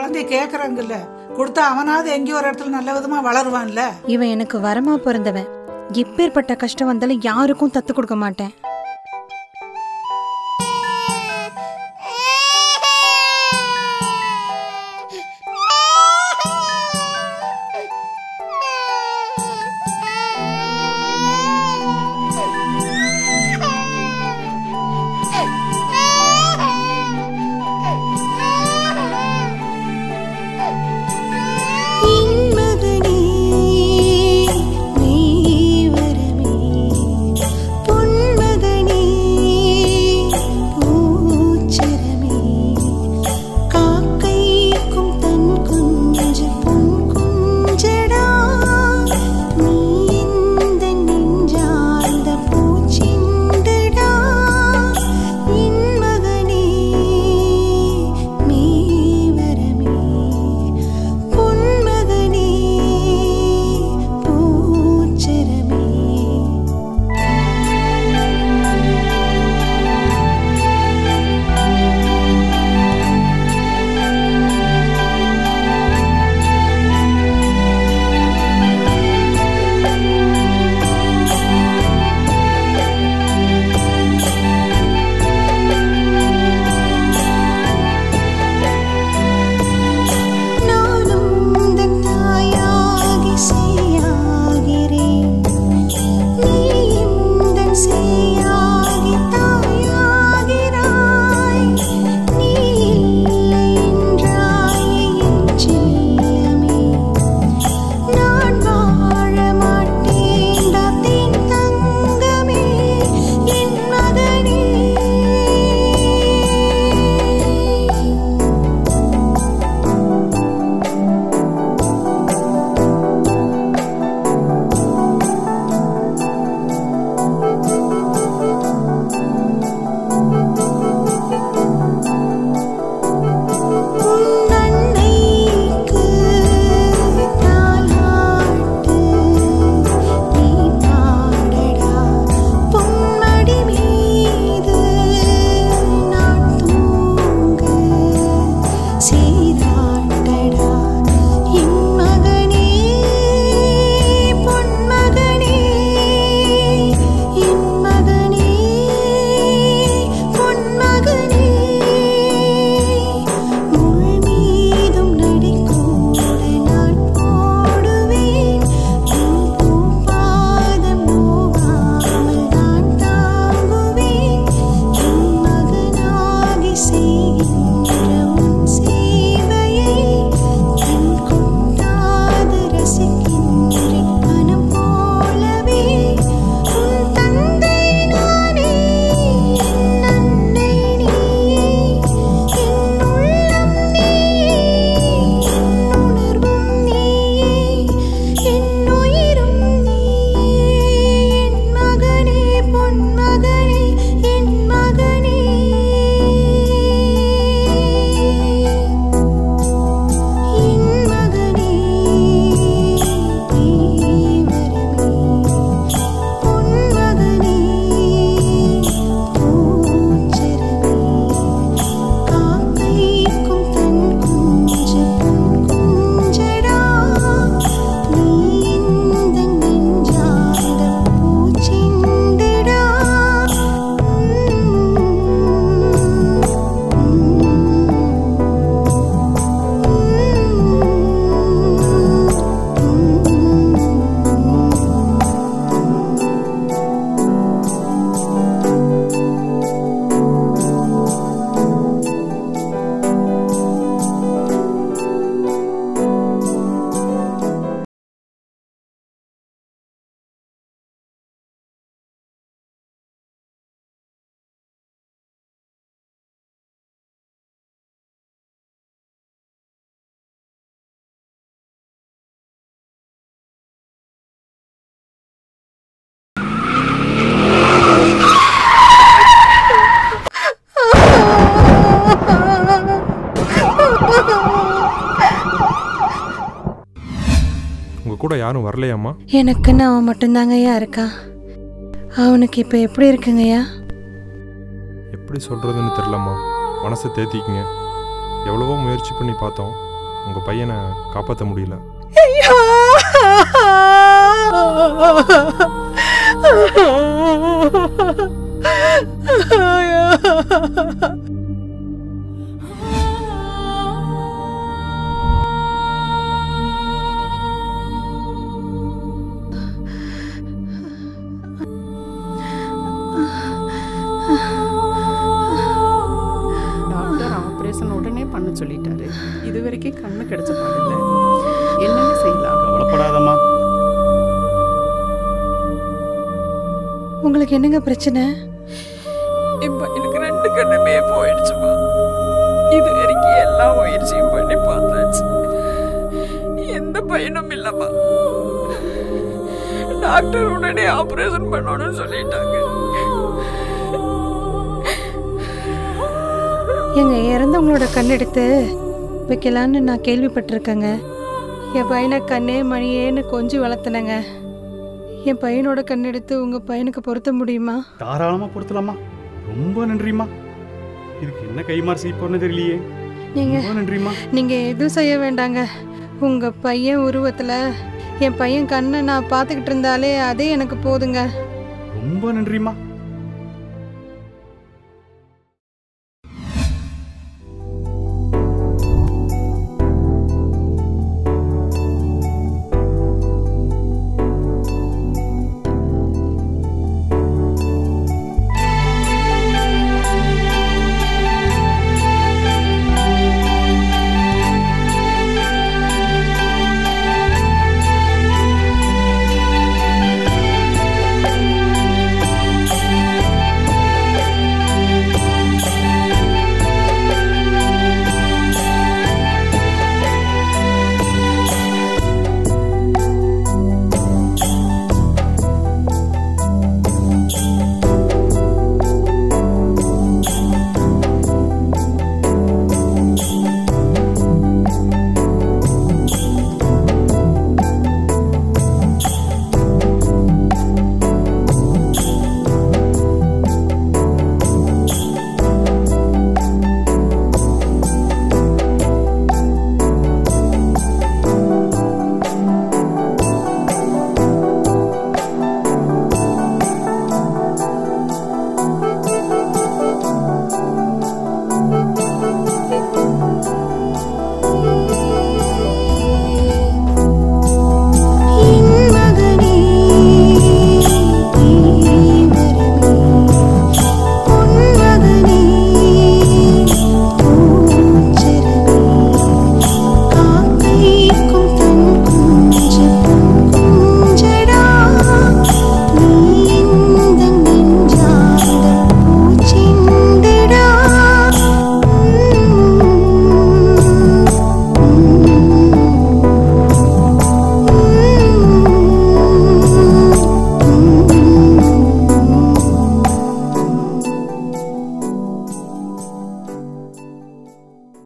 குழந்தைய கேக்குறாங்கல்ல, கொடுத்தா அவனாவது எங்கேயோ ஒரு இடத்துல நல்ல விதமா வளருவான்ல. இவன் எனக்கு வரமா பிறந்தவன். எப்பேற்பட்ட கஷ்டம் வந்தாலும் யாருக்கும் தத்து கொடுக்க மாட்டேன். கூட யாரும் வரலையாம்மா? எனக்குன்னு அவன் மட்டும்தாங்கய்யா இருக்கான். அவனுக்கு இப்போ எப்படி இருக்குங்கய்யா? எப்படி சொல்கிறதுன்னு தெரிலம்மா. மனசை தேத்திக்கிங்க. எவ்வளவோ முயற்சி பண்ணி பார்த்தோம், உங்கள் பையனை காப்பாற்ற முடியல. டாக்டர் ஆப்ரேஷன் உடனே பண்ண சொல்லிட்டாரு. இது வரைக்கும் கண்ணு கிடைச்ச பாடல. என்னன்னு செய்யலாம்? கவலைப்படாதம்மா. உங்களுக்கு என்னங்க பிரச்சனை? இப்ப எனக்கு 2 கண்ணுமே போயிடுச்சுமா. இது வரைக்கும் எல்லா முயற்சியும் பண்ணி பார்த்தாச்சு. எந்த பயனும் இல்லம்மா. டாக்டர் உடனே ஆபரேஷன் பண்ணணும்னு சொல்லிட்டாங்க. எங்க இறந்தவங்களோட கண்ணெடுத்து வைக்கலான்னு நான் கேள்விப்பட்டிருக்கேங்க. என் பையனை கண்ணே மணியேன்னு கொஞ்சம் வளர்த்துனங்க. என் பையனோட கண்ணெடுத்து உங்க பையனுக்கு பொருத்த முடியுமா? தாராளமாக பொறுத்தலாமா. ரொம்ப நன்றிம்மா. இதுக்கு என்ன கைமாறு செய்ய போறேன்னு தெரியலையே. ரொம்ப நன்றிம்மா. நீங்க எதுவும் செய்ய வேண்டாங்க. உங்க பையன் உருவத்துல என் பையன் கண்ணை நான் பார்த்துக்கிட்டு இருந்தாலே அதே எனக்கு போதுங்க. ரொம்ப நன்றிம்மா.